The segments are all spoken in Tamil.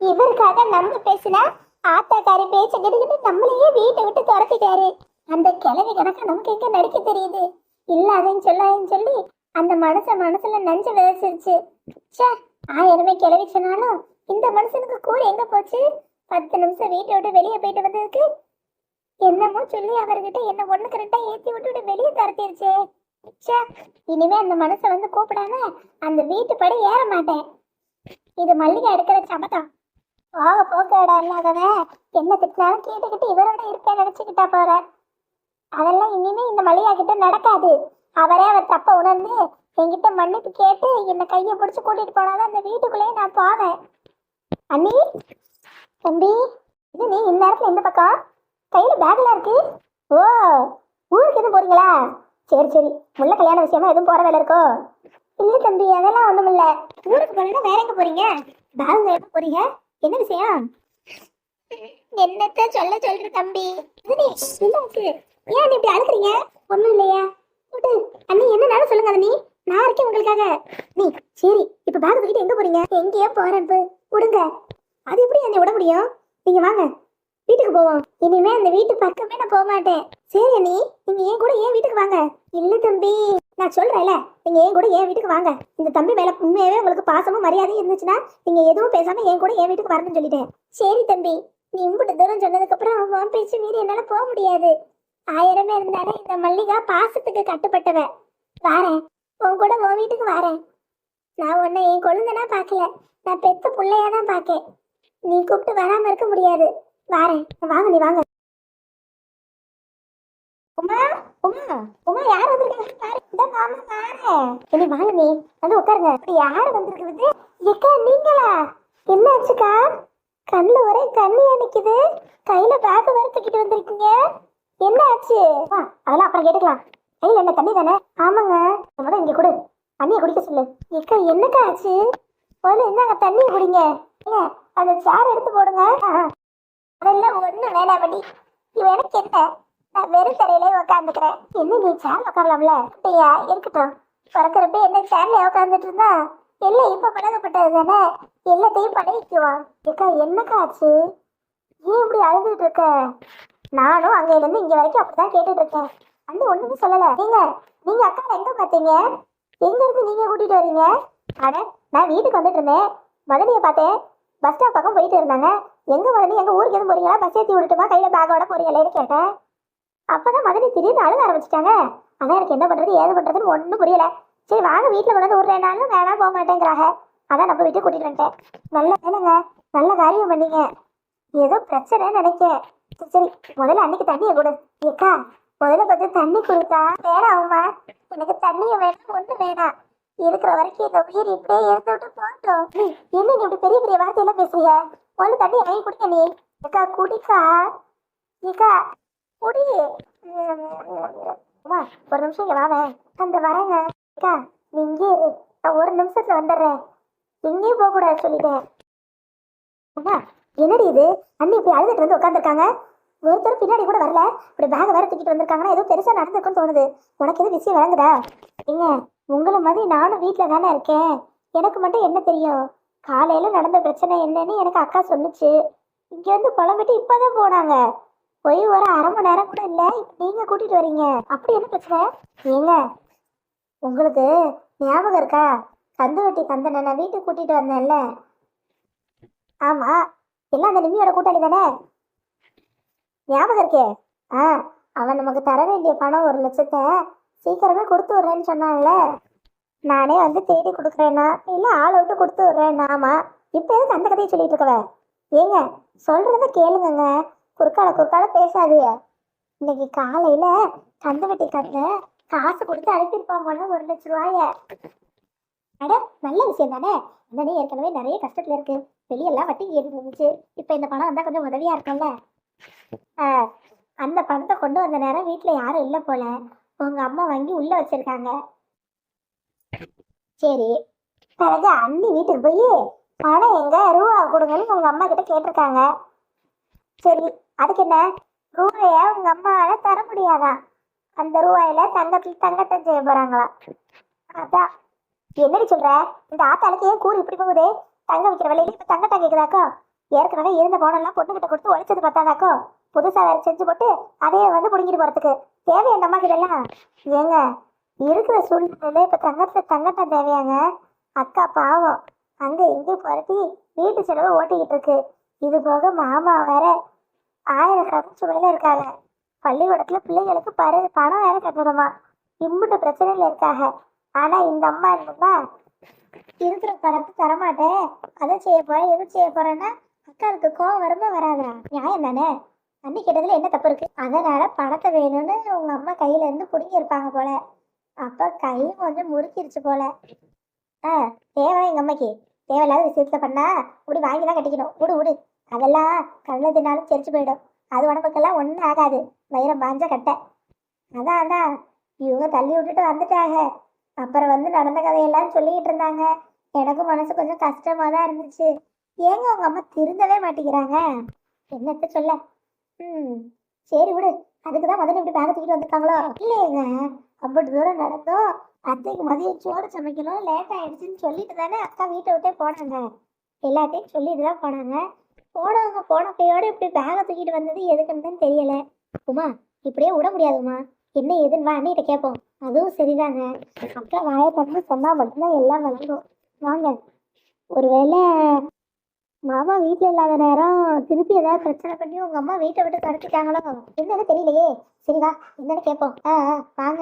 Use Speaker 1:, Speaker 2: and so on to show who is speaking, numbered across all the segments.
Speaker 1: இவருக்காக நம்ம பேசினா ஆத்தாக்காரி பேச்ச கேட்டுக்கிட்டு நம்மளையே வீட்டை விட்டு துரத்திட்டாரு. அந்த கிழவி கணக்க நமக்கு எங்க நடிக்க தெரியுது. இல்லாதன்னு சொல்லாதன்னு சொல்லி அந்த மனசுல நஞ்சு விதைச்சிருச்சு. ச்சே, ஆயிரமே கிளவி சொன்னாலும் இந்த மனுஷனுக்கு கூலி எங்க போச்சு? 10 நிமிஷம் வீட்டை விட்டு வெளியே போயிட்டு வந்ததுக்கு என்னமோ சொல்லி அவர்கிட்ட என்ன ஒண்ணுக்கு ரெண்டா ஏத்தி விட்டுட்டு வெளியே துரத்திருச்சே. ச்சே, இனிமே அந்த மனசை வந்து கூப்பிடாம அந்த வீட்டு படி ஏற மாட்டேன். இது மல்லிகை எடுக்கிற சபதம். போக போக்கடா இல்லாதவன் என்ன திட்டினாலும் கேட்டுக்கிட்டு இவரோட இருப்பேன் நினைச்சுக்கிட்டா போற. அதெல்லாம் இனிமே இந்த மல்லிகா கிட்ட நடக்காது. அவரே அவர் தப்ப உணர்ந்து என்கிட்ட மன்னிப்பு கேட்டு என்னை கையை பிடிச்சு கூட்டிட்டு போனாதான் அந்த வீட்டுக்குள்ளேயே நான் போவேன். அண்ணி, தம்பி, இது நீ இந்நேரத்துல எந்த பக்கம்? கையில பேக்ல இருக்கு. ஓ, ஊருக்கு எதுவும் போறீங்களா? சரி சரி, முள்ள கல்யாண விஷயமா எதுவும் போற வேலை இருக்கோ? இல்ல தம்பி, அதெல்லாம் ஒண்ணும் இல்ல. ஊருக்கு போனா வேற எங்க போறீங்க? பேங்க் எங்க போறீங்க? என்ன விஷயம்? என்னத்த சொல்ற தம்பி? என்னாச்சு? ஏன் நீ இப்படி அழுக்குறீங்க? ஒண்ணும் இல்லையா? விடு அண்ணி, என்னனாலும் சொல்லுங்க அண்ணி, நான் இருக்கேன் உங்களுக்காக. நீ சரி, இப்ப பேக் தூக்கிட்டு எங்க போறீங்க? எங்கேயோ போறேன். விடுங்க. அது எப்படி என்னை விட முடியும்? நீங்க வாங்க, வீட்டுக்கு போவோம். இனிமே அந்த வீட்டு பக்கமே நான் போக மாட்டேன். சரி அண்ணி, நீங்க ஏன் கூட ஏன் வீட்டுக்கு வாங்க. இல்ல தம்பி, நான் சொல்றேன்ல, நீங்க ஏன் கூட ஏன் வீட்டுக்கு வாங்க. இந்த தம்பி மேல உண்மையாவே உங்களுக்கு பாசமும் மரியாதையும் இருந்துச்சுன்னா நீங்க எதுவும் பேசாம ஏன் கூட ஏன் வீட்டுக்கு வரணும்னு சொல்லிட்டேன். சரி தம்பி, நீ இம்புட்டு தூரம் சொன்னதுக்கு அப்புறம் உன் பேச்சு மீறி என்னால போக முடியாது. ஆயிரமே இருந்தாலும் இந்த மல்லிகா பாசத்துக்கு கட்டுப்பட்டவ. வாரேன், உன் கூட உன் வீட்டுக்கு வாரேன். நான் உன்னை என் கொழுந்தனா பாக்கல, நான் பெத்த பிள்ளையாதான் பாக்கேன். நீ கூப்பிட்டு வராம இருக்க முடியாது. வாரேன், வாங்க நீ வாங்க. உமா, உமா, உமா, யார் வந்திருக்காங்க பாரு. இந்த மாமா வாரேன். இனி வாங்க, நீ வந்து உட்காருங்க. அப்படி யாரு வந்திருக்குது? எக்கா, நீங்களா? என்ன ஆச்சுக்கா? கண்ணுல ஒரே கண்ணியா நிக்குது. கையில பேக் வேற தூக்கிட்டு வந்திருக்கீங்க. என்ன ஆச்சு? அதெல்லாம் அப்புறம் கேட்டுக்கலாம். கையில என்ன தண்ணி தானே? ஆமாங்க. முதல்ல இங்க கொடு, தண்ணியை குடிக்க சொல்லு. எக்கா, என்னக்கா ஆச்சு? முதல்ல என்னங்க தண்ணியை குடிங்க. அந்த சேர் எடுத்து போடுங்க. அதெல்லாம் ஒண்ணு வேணாம் படி. இவன் எனக்கு என்ன, நான் வெறும் தரையிலே உட்காந்துக்கிறேன். என்ன நீ சேர்ல உட்காரலாம்ல? அப்படியா, இருக்கட்டும். பிறக்கிறப்ப என்ன சேர்ல உட்காந்துட்டு இருந்தா எல்லாம் இப்ப பழகப்பட்டது தானே, எல்லாத்தையும் பழகிக்குவான். ஏக்கா, என்னக்கா ஆச்சு? ஏன் இப்படி அழுதுட்டு இருக்க? நானும் அங்கையில இருந்து இங்க வரைக்கும் அப்படிதான் கேட்டுட்டு இருக்கேன். அந்த ஒண்ணுமே சொல்லல. நீங்க அக்கா எங்க பாத்தீங்க? எங்க இருந்து நீங்க கூட்டிட்டு வரீங்க? அட, நான் வீட்டுக்கு வந்துட்டு இருந்தேன். மதனியை பார்த்தேன், பஸ் ஸ்டாப் பக்கம் போயிட்டு இருந்தாங்க. எங்க மதனி, எங்க ஊருக்கு எதுவும் போறீங்களா? பஸ் ஏற்றி விட்டுட்டுமா, கையில பேக்கோட போறீங்களேன்னு கேட்டேன். அப்பதான் மதனி திடீர்னு அழுக ஆரம்பிச்சிட்டாங்க. அதான் எனக்கு என்ன பண்றது ஏது பண்றதுன்னு ஒன்றும் புரியல. சரி வாங்க, வீட்டுல கொண்டு வந்து விடுறேனாலும் வேணாம், போக மாட்டேங்கிறாங்க. அதான் நம்ம வீட்டுக்கு கூட்டிட்டு வந்துட்டேன். நல்ல வேலைங்க, நல்ல காரியம் பண்ணீங்க. ஏதோ பிரச்சனைன்னு நினைக்கேன். சரி, முதல்ல அன்னைக்கு தண்ணியை கொடு. ஏக்கா, முதல்ல கொஞ்சம் தண்ணி கொடுத்தா. வேணாம்மா, எனக்கு தண்ணியை வேணாம், ஒண்ணு வேணாம். இருக்கிற வரைக்கும் இந்த உயிர் இப்படியே எடுத்து விட்டு போட்டோம். என்ன நீ இப்படி பெரிய பெரிய வார்த்தையெல்லாம் பேசுறிய? முதல்ல தண்ணியை வாங்கி குடிக்க நீ. ஏக்கா குடிக்கா. ஏக்கா குடி. அம்மா, ஒரு நிமிஷம் இங்க வாவேன். அந்த வரேங்க. அக்கா, நீ இங்கே இரு, நான் ஒரு நிமிஷத்துல வந்துடுறேன். எங்கேயும் போக கூடாது சொல்லிட்டேன். அம்மா, என்னடி இது? அண்ணி இப்படி அழுதுட்டு வந்து உட்காந்துருக்காங்க. ஒருத்தர் பின்னாடி கூட வரல. இப்படி பேக் வேற தூக்கிட்டு வந்திருக்காங்கன்னா ஏதோ பெருசா நடந்திருக்குன்னு தோணுது. உனக்கு எது விஷயம் விளங்குதா? ஏங்க, உங்களை மாதிரி நானும் வீட்டுல தானே இருக்கேன். எனக்கு மட்டும் என்ன தெரியும்? காலையில நடந்த பிரச்சனை என்னன்னு எனக்கு அக்கா சொன்னுச்சு. இங்க வந்து புலம்பிட்டு இப்பதான் போனாங்க. போய் ஒரு அரை மணி நேரம் கூட இல்ல, நீங்க கூட்டிட்டு வரீங்க. அப்படி என்ன பிரச்சனை? ஏங்க, உங்களுக்கு ஞாபகம் இருக்கா? கந்து வெட்டி கந்தனை நான் வீட்டுக்கு கூட்டிட்டு வந்தேன்ல. ஆமா, எல்லாம் அந்த நிம்மியோட கூட்டாளி தானே, ஞாபகம் இருக்கே? ஆ, அவன் நமக்கு தர வேண்டிய பணம் 1,00,000 சீக்கிரமே கொடுத்து விடுறேன்னு சொன்னான்ல. நானே வந்து தேடி கொடுக்குறேன்னா இல்ல ஆளை விட்டு கொடுத்து விடுறேன். ஆமா, இப்ப எதுக்கு அந்த கதையை சொல்லிட்டு இருக்கவ? ஏங்க, சொல்றத கேளுங்க, குறுக்கால பேசாதீங்க. இன்னைக்கு காலையில கந்து வெட்டி கண்ண காசு கொடுத்து அனுப்பியிருப்பான் போல 1,00,000. அட, நல்ல விஷயம் தானே. அண்ணனே ஏற்கனவே நிறைய கஷ்டத்துல இருக்கு, வெளியெல்லாம் வட்டி ஏறி இருந்துச்சு. இப்ப இந்த பணம் வந்தா கொஞ்சம் உதவியா இருக்கும்ல. அந்த பணத்தை கொண்டு வந்த நேரம் வீட்டுல யாரும் இல்லை போல, உங்க அம்மா வாங்கி உள்ள வச்சிருக்காங்க. சரி, பிறகு அண்ணி வீட்டுக்கு போய் பணம் எங்க, ரூபா கொடுங்கன்னு உங்க அம்மா கிட்ட கேட்டிருக்காங்க. சரி, அதுக்கு என்ன? ரூபாய உங்க அம்மாவால தர முடியாதா? அந்த ரூபாயில தங்கத்தை செய்ய போறாங்களா? அதான். என்னடி சொல்ற? இந்த ஆத்தாளுக்கு ஏன் கூறு இப்படி போகுது? தங்க விற்கிற விலையில இப்ப தங்கட்டா கேக்குதாக்கா? ஏற்கனவே இருந்த பவுனெல்லாம் பொண்ணுகிட்ட கொடுத்து ஒழிச்சது பத்தாதாக்கோ புதுசா வேற செஞ்சு போட்டு அதையே வந்து புடுங்கிட்டு போறதுக்கு தேவை அந்த அம்மாக்கு இதெல்லாம். ஏங்க இருக்கிற சூழ்நிலையில இப்ப தங்கட்டம் தேவையாங்க. அக்கா பாவம் அங்க இங்கே புரட்டி வீட்டு செலவை ஓட்டிக்கிட்டு இருக்கு. இது போக மாமா வேற 1000 கடன் சுமையில இருக்காங்க. பள்ளிக்கூடத்துல பிள்ளைகளுக்கு பணம் வேற கட்டணுமா. இம்புட்டு பிரச்சனையில இருக்காங்க. ஆனா இந்த அம்மா என்னன்னா இருக்கிற பணத்தை தரமாட்டேன், அதை செய்ய போறேன் எது செய்ய போறேன்னா அக்காவுக்கு கோவம் வருமா வராதா? நியாயம் தானே. அன்னி கேட்டதுல என்ன தப்பு இருக்கு? அதனால பணத்தை வேணும்னு உங்க அம்மா கையில இருந்து புடுங்கி இருப்பாங்க போல. அப்ப கையும் கொஞ்சம் முறுக்கிருச்சு போல. தேவை எங்க அம்மைக்கு தேவையில்லாத விஷயத்துல பண்ணா இப்படி வாங்கி தான் கட்டிக்கணும். விடு அதெல்லாம் கண்ணில் தின்னாலும் தெரிச்சு போயிடும். அது உடம்புக்கெல்லாம் ஒன்றும் ஆகாது. வைரம் பாஞ்ச கட்டை. அதான் இவங்க தள்ளி விட்டுட்டு வந்துட்டாங்க. அப்புறம் வந்து நடந்த கதையெல்லாம் சொல்லிக்கிட்டு இருந்தாங்க. எனக்கும் மனசு கொஞ்சம் கஷ்டமா தான் இருந்துச்சு. ஏங்க உங்க அம்மா திருந்தவே மாட்டேங்கிறாங்க? என்னத்த சொல்ல. சரி விடு. அதுக்குதான் முதல்ல இப்படி பேக தூக்கிட்டு வந்திருக்காங்களோ? இல்லையேங்க, அப்படி தூரம் நடந்தோம். அத்தைக்கு மதியம் சோறு சமைக்கணும், லேட் ஆயிடுச்சுன்னு சொல்லிட்டு தானே அக்கா வீட்டை விட்டே போனாங்க. எல்லாத்தையும் சொல்லிட்டு தான் போனாங்க. போனவங்க போன கையோட இப்படி பேக தூக்கிட்டு வந்தது எதுக்குன்னு தெரியல. உமா இப்படியே விட முடியாதுமா. என்ன எதுன்னு வா அண்ணிட்ட கேட்போம். அதுவும் சரிதாங்க. அக்கா வாயை திறந்து சொன்னா மட்டும்தான் எல்லாம் வளரும். வாங்க. ஒருவேளை மாமா வீட்டில் இல்லாத நேரம் திருப்பி ஏதாவது பிரச்சனை பண்ணி உங்க அம்மா வீட்டை விட்டு கடத்திட்டாங்களோ என்னன்னு தெரியலையே. சரிவா என்னன்னு கேட்போம். வாங்க.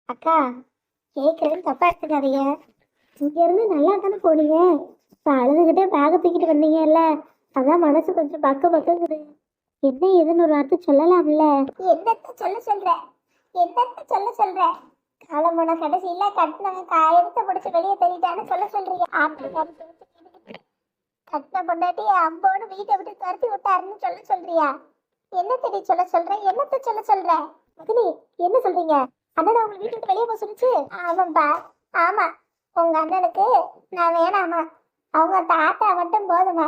Speaker 1: அக்கா கேட்கறதுன்னு தப்பா எடுத்துக்காதீங்க. இங்க இருந்து நல்லா தானே போனீங்க. இப்போ அழுதுகிட்டே பேக தூக்கிட்டு வந்தீங்கல்ல, அதான் மனசு கொஞ்சம் பக்குது. என்ன ஏதுன்னு ஒரு வார்த்தை சொல்லலாம்ல? என்னத்த சொல்ற காலமான கடைசியில கட்டினவன் காயத்தை முடிச்சு வெளியே தெரியிட்டான்னு சொல்றீங்க. கட்டின பொண்டாட்டி அம்போடு வீட்டை விட்டு துரத்தி விட்டாருன்னு சொல்றியா? என்னத்த சொல்ற மதினி? என்ன சொல்றீங்க? அண்ணன் உங்களை வீட்டு விட்டு வெளியே போக சொல்லிச்சு? ஆமாப்பா ஆமா. உங்க அண்ணனுக்கு நான் வேணாமா, அவங்க தாத்தா மட்டும் போதுமா.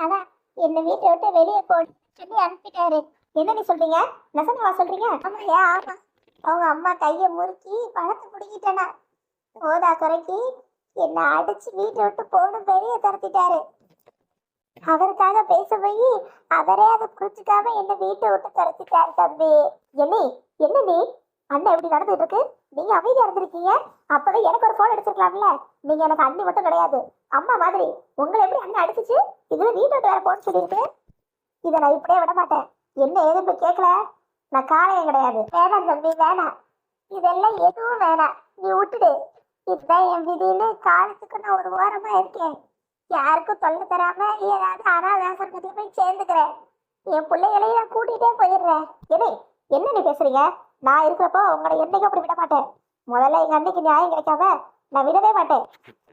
Speaker 1: ஆனா என்ன வீட்டை விட்டு வெளியே போட்டு சொல்லி அனுப்பிட்டாரு. என்ன சொல்றீங்க? நெசமாவா சொல்றீங்க? ஆமாயா ஆமா. அவங்க அம்மா கையை முறுக்கி பணத்தை பிடிக்கிட்டனா போதா குறைக்கு என்ன அடிச்சு வீட்டை விட்டு போகணும் வெளியே துரத்திட்டாரு. அவருக்காக பேச போய் அவரே அதை புரிச்சுக்காம என்ன வீட்டை விட்டு துரத்திட்டாரு. தம்பி என்ன நீ அண்ணன் எப்படி நடந்துட்டு இருக்கு? நீங்க அமைதியா இருந்திருக்கீங்க. அப்பவே எனக்கு ஒரு போன் அடிச்சிருக்கலாம்ல. நீங்க எனக்கு அண்ணி மட்டும் கிடையாது, அம்மா மாதிரி. உங்களை எப்படி அண்ணன் அடிச்சிச்சு? இதுல வீட்டை விட்டு வேற போன்னு சொல்லியிருக்கு. இதை நான் இப்படியே விட மாட்டேன். என்ன ஏதுன்னு கேட்கல, நான் காலையும் கிடையாது. வேணாம் தம்பி வேணாம், இதெல்லாம் எதுவும் வேணாம், நீ விட்டுடு. இதுதான் என் விதின்னு காலத்துக்கு நான் ஒரு ஓரமா இருக்கேன். யாருக்கும் தொல்லை தராம ஏதாவது அனாதாசிரமத்துல போய் சேர்ந்துக்கிறேன். என் பிள்ளைகளையும் நான் கூட்டிகிட்டே போயிடுறேன். என்ன நீ பேசுறீங்க? நான் இருக்கிறப்போ உங்களை என்னைக்கும் அப்படி விட மாட்டேன். முதல்ல எங்க அன்னைக்கு நியாயம் கிடைக்காம நான் விடவே மாட்டேன்.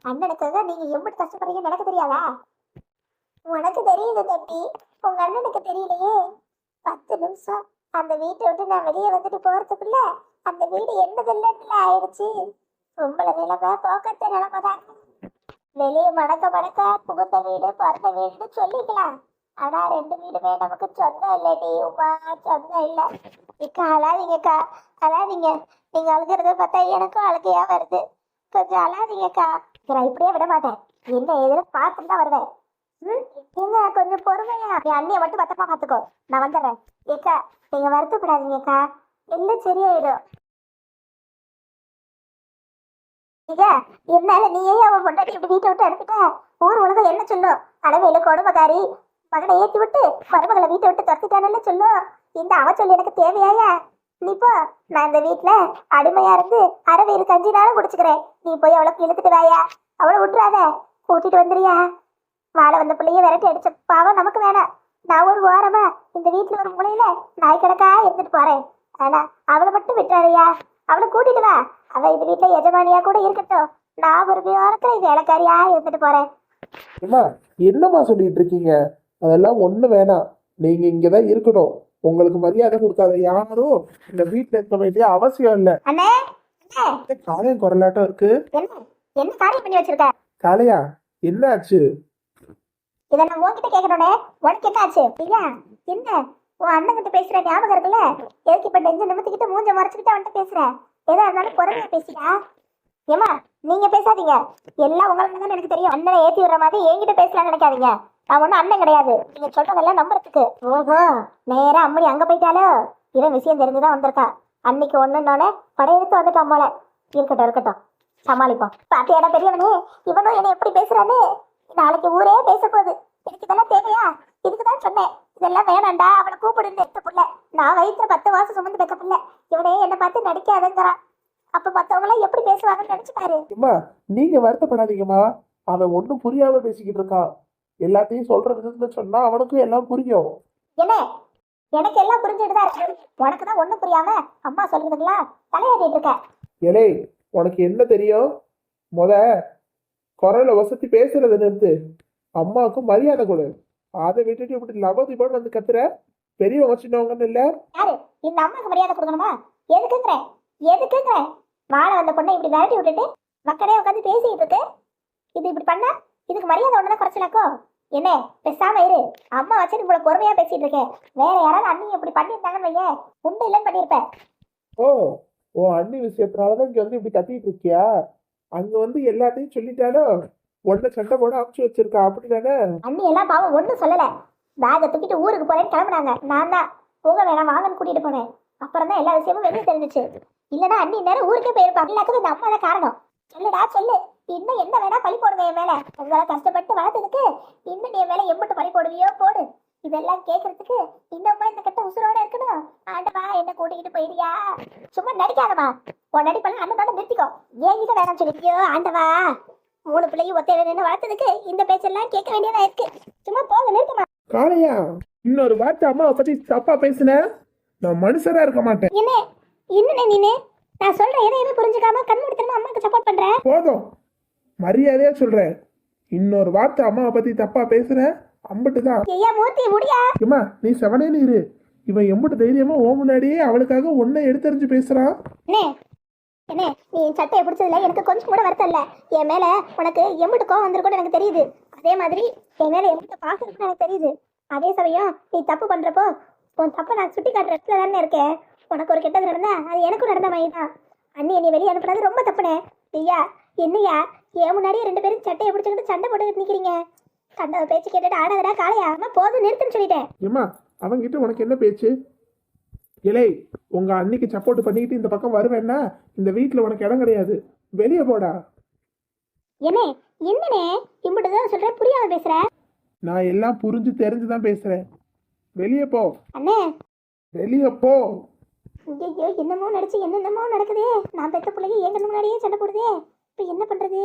Speaker 1: அண்ணனுக்காக நீங்க எப்படி கஷ்டப்படுறீங்கன்னு எனக்கு தெரியாதா? உனக்கு தெரியுது தம்பி, உங்க அண்ணனுக்கு தெரியலையே. 10 நிமிஷம் அந்த வீட்டை விட்டு நான் வெளியே வந்துட்டு போறதுக்குள்ள அந்த வீடு என்னதில்லைன்னு ஆயிடுச்சு. உங்களை நிலைமை போக்கத்த நிலைமைதான். வெளியே மணக்க புகுந்த வீடு பிறந்த வீடுன்னு சொல்லிக்கலாம். ஆனா 2 வீடுமே நமக்கு சொந்தம் இல்லடி உமா, சொந்தம் இல்லை. இக்கா அழாதீங்கக்கா, அழாதீங்க. நீங்க அழுகிறத பார்த்தா எனக்கும் அழுகையா வருது. கொஞ்சம் அழாதீங்கக்கா. நான் இப்படியே விட மாட்டேன். என்ன எதுல பார்த்துட்டு தான் வருவேன். ஏங்க கொஞ்சம் பொறுமையா. என் அண்ணியை மட்டும் பத்திரமா பார்த்துக்கோ, நான் வந்துடுறேன். ஏக்கா நீங்க வருத்தப்படாதீங்கக்கா, எல்லாம் சரியாயிடும். என்னால நீயே அவன் பொண்டாட்டி இப்படி வீட்டை விட்டு அனுப்பிட்ட ஊர் உலகம் என்ன சொல்லும்? அளவையில கொடுமைக்காரி மகனை ஏற்றி விட்டு மருமகளை வீட்டை விட்டு துரத்திட்டானு சொல்லும். இந்த அவ சொல்லி எனக்கு தேவையாயா? நீ போ, நான் இந்த வீட்டுல அடிமையா இருந்து அரவையில் கஞ்சி நாளும் குடிச்சுக்கிறேன். நீ போய் அவளை இழுத்துட்டு வாயா. அவளை விட்டுறாத, கூட்டிட்டு வந்துறியா? வாழை வந்த பிள்ளைய விரட்டி அடிச்ச பாவம் நமக்கு வேணாம். நான் ஒரு ஓரமா இந்த வீட்டுல ஒரு மூலையில நாய் கிடக்கா இருந்துட்டு போறேன். ஆனா அவளை மட்டும் விட்டுறாதையா. அவளை கூட்டிட்டு வா. அவ இந்த வீட்டுல எஜமானியா கூட இருக்கட்டும். நான் ஒரு ஓரத்துல வேலைக்காரியா இருந்துட்டு போறேன்.
Speaker 2: என்னம்மா சொல்லிட்டு இருக்கீங்க? அதெல்லாம் ஒண்ணு வேணாம். நீங்க இங்கதான் இருக்கணும். உங்களுக்கு மரியாதை கொடுக்காத யாரும் இந்த வீட்டுல இருக்க வேண்டிய அவசியம் இல்ல. காளையம் குரலாட்டம் இருக்கு.
Speaker 1: என்ன காரியம் பண்ணி வச்சிருக்க?
Speaker 2: காளையா என்ன ஆச்சு?
Speaker 1: இதை நான் உன்கிட்ட கேட்கணுனே, உனக்கு என்ன ஆச்சு? இல்லையா என்ன உன் அண்ணன் கிட்ட பேசுற ஞாபகம் இருக்குல்ல? எதுக்கு இப்ப நெஞ்ச நிமித்திக்கிட்டு மூஞ்ச மறைச்சுக்கிட்டு அவன்கிட்ட பேசுற? எதா இருந்தாலும் பொறுமையா பேசியா? ஏமா நீங்க பேசாதீங்க, எல்லாம் உங்களுக்கு தான் எனக்கு தெரியும். அண்ணனை ஏத்தி விடுற மாதிரி என்கிட்ட பேசலாம்னு நினைக்காதீங்க. நான் ஒன்றும் அண்ணன் கிடையாது, நீங்க சொல்றதெல்லாம் நம்புறதுக்கு. ஓஹோ, நேரா அம்மணி அங்க போயிட்டாலோ, இவன் விஷயம் தெரிஞ்சுதான் வந்திருக்கா. அன்னைக்கு ஒண்ணுன்னோட படையெடுத்து வந்துட்டான் போல. இருக்கட்டும் இருக்கட்டும், சமாளிப்போம். பாத்தியாடா பெரியவனே, இவனும் என்னை எப்படி பேசுறான்னு. நாளைக்கு ஊரே பேச போகுது. எனக்கு இதெல்லாம் தேவையா? இதுக்குதான் சொன்னேன், இதெல்லாம் வேணாண்டா, அவனை கூப்பிடுன்னு எடுத்த புள்ள. நான் வயிற்றுல 10 மாசம் சுமந்து பெற்ற புள்ள. இவனே என்னை பார்த்து நடிக்காதுங்கிறான். அப்ப மத்தவங்க எல்லாம் எப்படி பேசுவாங்கன்னு நினைச்சு பாரு.
Speaker 2: அம்மா நீங்க வருத்தப்படாதீங்கம்மா. அவன் ஒன்றும் புரியாம பேசிக்கிட்டு இருக்கான். எல்லாத்தையும் சொல்ற விதத்துல சொன்னா அவனுக்கும் எல்லாம் புரியும்.
Speaker 1: என்ன, எனக்கு எல்லாம் புரிஞ்சுட்டுதான் இருக்கு. உனக்கு தான் ஒண்ணும் புரியாம அம்மா சொல்றதுக்கெல்லாம் தலையாடிட்டு இருக்க.
Speaker 2: ஏலே, உனக்கு என்ன தெரியும்? முத குரலை வசதி பேசுறத நிறுத்து. அம்மாவுக்கும் மரியாதை கொடு. அதை விட்டுட்டு இப்படி லவதிபான்னு வந்து கத்துற. பெரியவங்க சின்னவங்கன்னு இல்ல.
Speaker 1: யாரு இந்த அம்மாவுக்கு மரியாதை கொடுக்கணுமா? எதுக்குங்கிறேன் எதுக்குங்கிறேன்? வாழ வந்த பொண்ணை இப்படி விரட்டி விட்டுட்டு மக்களே உட்காந்து பேசிட்டு இருக்கு. இது இப்படி பண்ண இதுக்கு மரியாதை ஒண்ணுதான் குறைச்சலாக்கோ? என்ன பேசாம இரு. அம்மா வச்சு இவ்வளவு பொறுமையா பேசிட்டு இருக்கேன். வேற யாராவது அண்ணி இப்படி பண்ணியிருந்தாங்கன்னு வையேன், உண்டு இல்லைன்னு பண்ணியிருப்பேன்.
Speaker 2: ஓ ஓ அண்ணி விஷயத்தினாலதான் இங்க வந்து இப்படி கத்திட்டு இருக்கியா? அங்க வந்து எல்லாத்தையும் சொல்லிட்டாலும் உடனே சண்டை போட அமுச்சு வச்சிருக்கா, அப்படிதானே?
Speaker 1: அண்ணி எல்லாம் பாவம் ஒன்றும் சொல்லல. பேகை தூக்கிட்டு ஊருக்கு போறேன்னு கிளம்புனாங்க. நான் தான் போக வேணாம் வாங்கன்னு கூட்டிட்டு போனேன். அப்புறம் தான் எல்லா விஷயமும் வெளியே தெரிஞ்சிச்சு. இல்லைன்னா அண்ணி நேரம் ஊருக்கே போயிருப்பாங்க. எல்லாத்துக்கும் இந்த அம்மா தான் காரணம். சொல்லுடா சொல்லு, இன்னும் என்ன வேணா பழி போடுங்க என் மேல. உங்களை கஷ்டப்பட்டு வளர்த்ததுக்கு இன்னும் நீ என் மேல எம்பிட்டு பழி போடுவியோ போடு. இதெல்லாம் கேட்கறதுக்கு இன்னும்மா இந்த கட்ட உசுரோட இருக்கணும். ஆண்டவா என்ன கூட்டிக்கிட்டு போயிரியா? சும்மா நடிக்காதமா. உன் நடிப்பெல்லாம் அண்ணனோட நிறுத்திக்கோ. என்கிட்ட வேணாம் சொல்லிக்கியோ. ஆண்டவா, 3 பிள்ளையும் ஒத்தையில நின்று வளர்த்ததுக்கு இந்த பேச்செல்லாம் கேட்க வேண்டியதா இருக்கு. சும்மா போக நிறுத்துமா.
Speaker 2: காளையா, இன்னொரு வார்த்தை அம்மாவை பத்தி தப்பா பேசுன, நான் மனுஷரா இருக்க மாட்டேன்.
Speaker 1: என்ன என்ன நீனு நான் சொல்றேன் எதையுமே புரிஞ்சுக்காம கண்மூடித்தனமா அம்மாக்கு சப்போர்ட் பண்ற?
Speaker 2: போதும், மரியாதையா சொல்றேன். இன்னொரு வார்த்தை அம்மாவை பத்தி தப்பா பேசுற, அம்பிட்டுதான்.
Speaker 1: ஐயா மூர்த்தி முடியா.
Speaker 2: ஏமா நீ செவனேன்னு இரு. இவன் எம்பிட்டு தைரியமா ஓ முன்னாடியே அவளுக்காக ஒன்னை எடுத்தறிஞ்சு பேசுறான்.
Speaker 1: என்ன என்ன நீ என் சட்டையை பிடிச்சதுல எனக்கு கொஞ்சம் கூட வருத்தம் இல்ல. என் மேல உனக்கு எம்பிட்டு கோவம் வந்திருக்கும்னு எனக்கு தெரியுது. அதே மாதிரி என் மேல எம்பிட்டு பாசம் இருக்குன்னு எனக்கு தெரியுது. அதே சமயம் நீ தப்பு பண்றப்போ உன் தப்பை நான் சுட்டி காட்டுற இடத்துல தானே இருக்கேன். உனக்கு ஒரு கெட்டது நடந்தா அது எனக்கும் நடந்த மாதிரி தான். அண்ணி என்னை வெளியே அனுப்புனது ரொம்ப தப்புனே. ஐயா என்னையா ஏன் முன்னாடியே 2 பேரும் சட்டையை பிடிச்சிக்கிட்டு சண்டை போட்டுக்கிட்டு நிக்கிறீங்க? கண்ட பேச்சு கேட்டுட்டு ஆடாதடா காளையா. அம்மா போதும் நிறுத்துன்னு சொல்லிட்டேன்.
Speaker 2: ஏமா அவங்கிட்ட உனக்கு என்ன பேச்சு? இலை, உங்க அன்னைக்கு சப்போர்ட் பண்ணிக்கிட்டு இந்த பக்கம் வருவேன்னா இந்த வீட்டுல உனக்கு இடம் கிடையாது. வெளியே போடா.
Speaker 1: என்ன என்னனே இம்பிட்டுதான் சொல்ற, புரியாம பேசுற?
Speaker 2: நான் எல்லாம் புரிஞ்சு தெரிஞ்சுதான் பேசுறேன். வெளியே போ.
Speaker 1: அண்ணே
Speaker 2: வெளியே போ.
Speaker 1: ஐயோ என்னமோ நடிச்சு என்னென்னமோ நடக்குதே. நான் பெத்த பிள்ளைங்க என் கண்ணு முன்னாடியே சண்டை போடுதே. இப்ப என்ன பண்றது?